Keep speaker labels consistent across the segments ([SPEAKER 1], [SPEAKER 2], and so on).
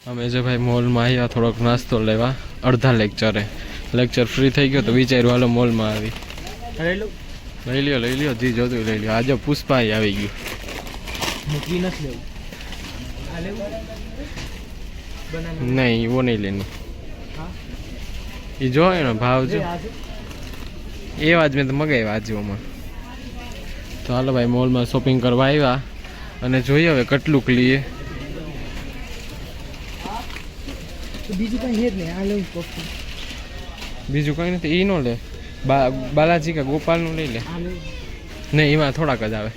[SPEAKER 1] અમે જો ભાઈ મોલમાં આવ્યા થોડોક નાસ્તો લેવા અડધા લેક્ચર ફ્રી થઈ ગયો તો વિચાર્યું હાલો મોલમાં આવી લઈ લ્યો જી જોતું લઈ લ્યો આજે પુષ્પા આવી ગયું नहीं वो नहीं लेनी ये जो है ना भाव जो ये आज में तो मगाव्या આજુમાં તો હાલો ભાઈ મોલમાં શોપિંગ કરવા આવ્યા અને જોઈએ હવે કેટલુંક લઈએ બીજું કંઈ નથી એ નો લે બાલાજી કે ગોપાલનું લઈ લે નહીં એમાં થોડાક જ આવે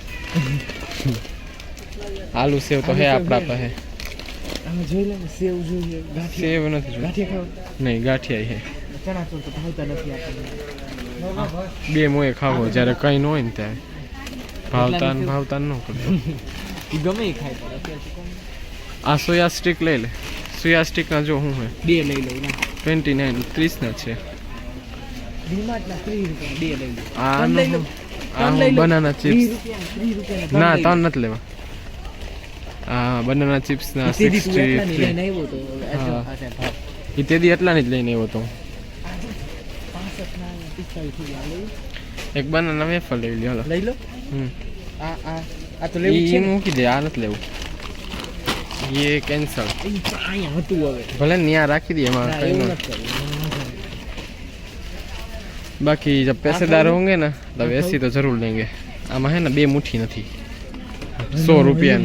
[SPEAKER 1] આલુ સેવ તો હે આપણા પાસે સેવ નથી નહીં ગાંઠિયા હે બે મોએ ખાવો જ્યારે કંઈ ન હોય ને ત્યારે ભાવતા ન કરતો
[SPEAKER 2] ગમે ખાય
[SPEAKER 1] આ સોયા સ્ટિક લઈ લે સોયા સ્ટિક ના જો હું હે
[SPEAKER 2] બે લઈ લઉં
[SPEAKER 1] 29 30 ના છે આ બનાના ચિપ્સ ના ત્રણ નથી લેવા હા બનાના ચિપ્સ ના 63 તેદી એટલાની જ લઈને આવ્યો તો એક બનાના વેફર લઈ લ્યો
[SPEAKER 2] લઈ લો આ તો લેવું છે
[SPEAKER 1] મૂકી દે આ નથી લેવું ये कैंसल
[SPEAKER 2] અહીંયા હતું હવે
[SPEAKER 1] ભલે ન્યા રાખી દે એમાં કઈ ન बाकी जब पैसेदार होंगे ना तब ऐसी तो जरूर लेंगे आमा है ना बे मुट्ठी नहीं 100 रुपया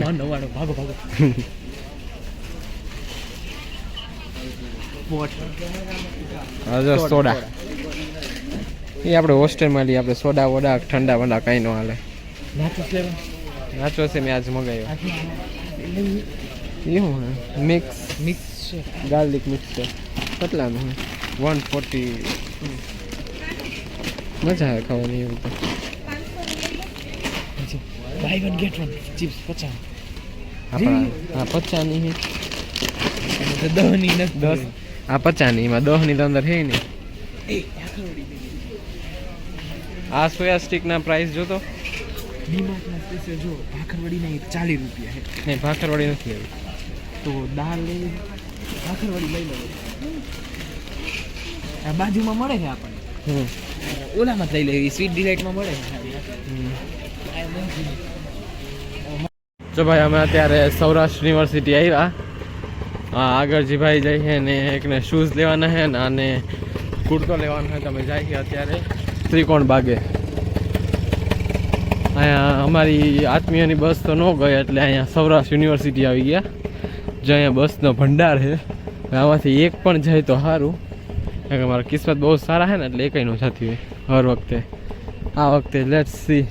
[SPEAKER 1] सोडा ये આપણે હોસ્ટેલ માં લી આપણે સોડા વડા ઠંડા વડા કઈ ન હાલે નાચો છે મેં આજ મગાવ્યો ये हूँ मिक्स गार्लिक मिक्स કેટલા નું 140 मजा है खाવાની એવું તો
[SPEAKER 2] buy one get one chips 50
[SPEAKER 1] હા 50 ની
[SPEAKER 2] છે 10 ની નથી
[SPEAKER 1] 10 આ 50 ની માં 10 ની તો અંદર હે ને આ સોયા સ્ટિક ના પ્રાઇસ જો તો
[SPEAKER 2] ડીમાર્ટ ના પૈસે જો ભાખરવડી ના 40 રૂપિયા છે
[SPEAKER 1] નહીં ભાખરવડી નથી લેવી
[SPEAKER 2] તો દાળ લઈ ભાખરવડી લઈ લો આ બાજુમાં મળે છે આપણને ઓલામાં લઈ લેવી સ્વીટ ડિલાઇટમાં મળે
[SPEAKER 1] જો ભાઈ અમે અત્યારે સૌરાષ્ટ્ર યુનિવર્સિટી આવ્યા આગળજી ભાઈ જઈએ ને એકને શૂઝ લેવાના છે ને અને કુર્તો લેવાનો છે તમે જઈએ અત્યારે ત્રિકોણ બાગે અહીંયા અમારી આત્મીયની બસ તો ન ગઈ એટલે અહીંયા સૌરાષ્ટ્ર યુનિવર્સિટી આવી ગયા જો અહીંયા બસનો ભંડાર છે આમાંથી એક પણ જાય તો સારું કારણ કે મારા કિસ્મત બહુ સારા છે ને એટલે એકઈ ન જતી હોય હર વખતે આ વખતે લેટ્સ સી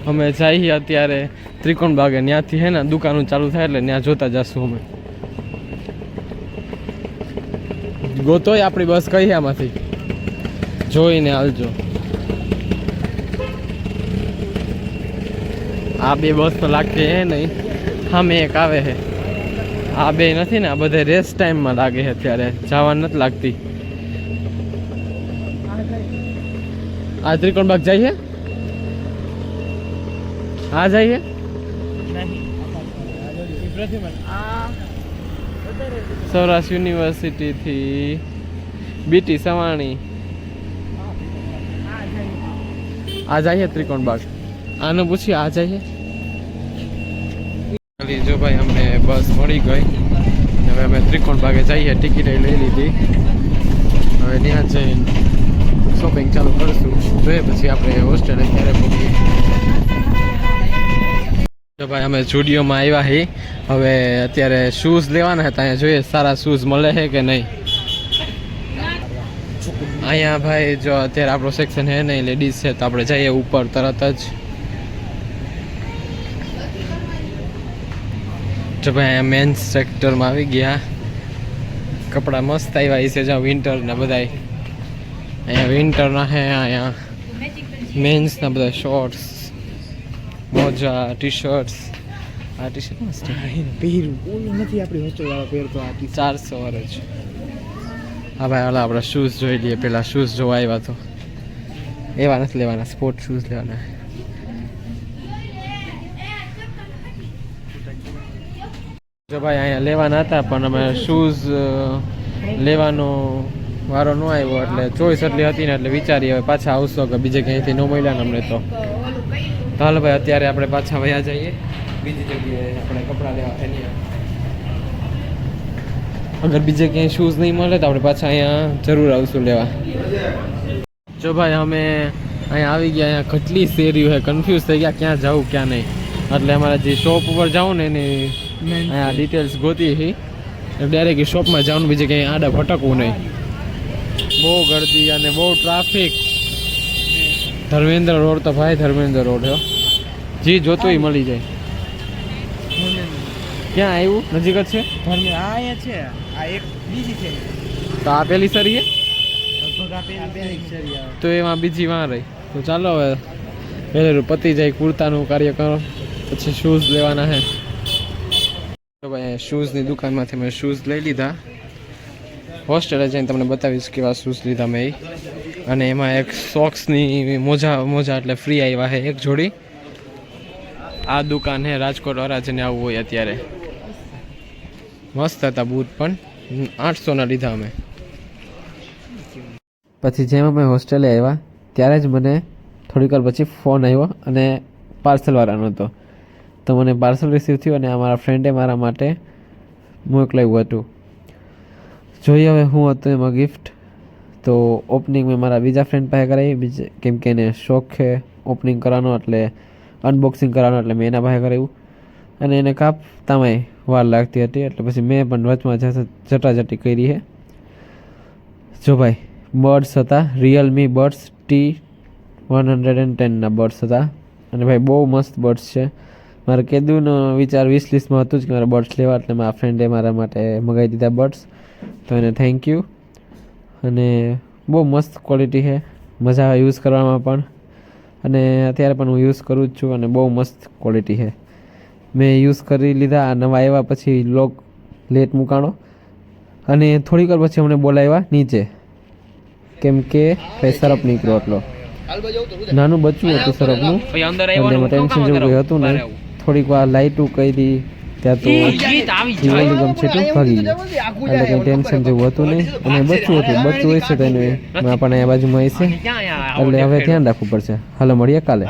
[SPEAKER 1] અમે જઈએ અત્યારે ત્રિકોણ બાગે ત્યાંથી હે ને દુકાનો ચાલુ થાય એટલે ત્યાં જોતા જશું અમે ગોતોય આપણી બસ કઈ આમાંથી જોઈને હાલજો આ બે બસ તો લાગતી હે નહીં સામે એક આવે છે આ બે નથી ને આ બધા રેસ્ટ ટાઈમમાં લાગે છે અત્યારે જવાનું નથી લાગતી આ ત્રિકોણ બાગ જઈએ આ જઈએ સૌરાષ્ટ્ર યુનિવર્સિટી થી બીટી સવાણી આ જઈએ ત્રિકોણ બાગ આનું પૂછીએ આ જઈએ જો ભાઈ અમને બસ મળી ગઈ હવે અમે ત્રિકોણ બાગે જઈએ ટિકિટ લઈ લીધી હવે ત્યાં જઈને શોપિંગ ચાલુ કરીશું જોઈએ પછી આપણે હોસ્ટેલે ક્યારે પહોંચીએ તો ભાઈ અમે સ્ટુડિયોમાં આવ્યા છીએ હવે અત્યારે શૂઝ લેવાના હતા અહીંયા જોઈએ સારા શૂઝ મળે છે કે નહીં અહીંયા ભાઈ જો અત્યારે આપણો સેક્શન છે નહીં લેડીઝ છે તો આપણે જઈએ ઉપર તરત જ જો ભાઈ અહીંયા મેન્સ સેક્ટરમાં આવી ગયા કપડાં મસ્ત આવ્યા છે જ્યાં વિન્ટરના બધા અહીંયા વિન્ટરના છે અહીંયા મેન્સના બધા શોર્ટ્સ મોજા ટી શર્ટ્સ આ ટી શર્ટ મસ્ત
[SPEAKER 2] પહેરું ઓલું નથી આપણી હોસ્ટેલવાળા પહેરતો આ
[SPEAKER 1] 400 વાળો છે હા ભાઈ હાલ આપણા શૂઝ જોઈ લઈએ પેલા શૂઝ જોવા આવ્યા તો એવા નથી લેવાના, સ્પોર્ટ શૂઝ લેવાના. જો ભાઈ અહીંયા લેવાના હતા પણ અમે શૂઝ લેવાનો વારો ન આવ્યો, એટલે ચોઈસ એટલી હતી ને એટલે વિચારીએ હવે પાછા આવશો કે બીજે ક્યાંયથી ન મળ્યા ને અમને તો હાલ ભાઈ અત્યારે આપણે પાછા વયા જઈએ બીજી જગ્યાએ આપણે કપડાં લેવા એની. અગર બીજે ક્યાંય શૂઝ નહીં મળે તો આપણે પાછા અહીંયા જરૂર આવશું લેવા. જો ભાઈ અમે અહીંયા આવી ગયા, અહીંયા કેટલી શેરીઓ છે, કન્ફ્યુઝ થઈ ગયા ક્યાં જવું ક્યાં નહીં. એટલે અમારે જે શોપ ઉપર જાઉં ને એની અહીંયા ડિટેલ્સ ગોતી છે, ડાયરેક્ટ શોપમાં જવાનું, બીજે ક્યાંય આડા ભટકવું નહીં. બહુ ગળદી અને બહુ ટ્રાફિક. ધર્મેન્દ્ર રોડ તો ભાઈ ધર્મેન્દ્ર રોડ છે, જે જોતું એ મળી જાય. ક્યાં આવ્યું? નજીક જ છે. તો આ પેલી સરી તો એમાં બીજી વાં રહી. તો ચાલો હવે પહેલેરું પતી જાય, કુર્તાનું કાર્ય કરો, પછી શૂઝ લેવાના છે. તો ભાઈ શૂઝની દુકાનમાંથી મેં શૂઝ લઈ લીધા. હોસ્ટેલે જઈને તમને બતાવીશ કેવા શૂઝ લીધા મેં. અને એમાં એક સોક્સની મોજા એટલે ફ્રી આવ્યા છે એક જોડી. આ દુકાન છે રાજકોટ વરાછને આવવું હોય અત્યારે. મસ્ત હતા બૂટ, પણ 800ના લીધા અમે. પછી જેમ અમે હોસ્ટેલે આવ્યા ત્યારે જ મને થોડીક વાર પછી ફોન આવ્યો અને પાર્સલવાળાનો હતો. તો મને પાર્સલ રિસીવ થયું અને અમારા ફ્રેન્ડે મારા માટે મોકલાવ્યું હતું. જોઈએ હવે શું હતું એમાં ગિફ્ટ. તો ઓપનિંગ મેં મારા બીજા ફ્રેન્ડ પાસે કરાવી, કેમ કે એને શોખ છે ઓપનિંગ કરવાનો, એટલે અનબોક્સિંગ કરવાનો, એટલે મેં એના પાસે કરાવ્યું. અને એને કાપતામાંય વાર લાગતી હતી, એટલે પછી મેં પણ વચમાં જટાજટી કરી છે. જો ભાઈ બર્ડ્સ હતા, રિયલમી બર્ડ્સ T110ના બર્ડ્સ હતા. અને ભાઈ બહુ મસ્ત બર્ડ્સ છે. મારે કીધુંનો વિચાર વિશ લિસ્ટમાં હતું જ કે મારે બર્ડ્સ લેવા, એટલે મારા ફ્રેન્ડે મારા માટે મંગાવી દીધા બર્ડ્સ. તો એને થેન્ક યુ. અને બહુ મસ્ત ક્વોલિટી છે, મજા આવે યુઝ કરવામાં પણ. અને અત્યારે પણ હું યુઝ કરું જ છું અને બહુ મસ્ત ક્વોલિટી છે. મેં યુઝ કરી લીધા. આ નવા આવ્યા પછી લોક લેટ મૂકાણો અને થોડીક વાર પછી અમને બોલાવ્યા નીચે, કેમ કે ભાઈ સરપ નીકળ્યો એટલો. નાનું બચ્ચું હતું સરપનું, એટલે એમાં ટેન્શન જેવું કંઈ હતું નહીં. થોડીક વાર લાઇટું કરી ત્યાં તો જીવનની ગમ છે ભાગી ગયું, એટલે કંઈ ટેન્શન જેવું હતું નહીં. અને બચ્ચું હતું, બચ્ચું હોય છે તો એને પણ અહીંયા બાજુમાં હોય છે, એટલે હવે ધ્યાન રાખવું પડશે. હાલો મળીએ કાલે.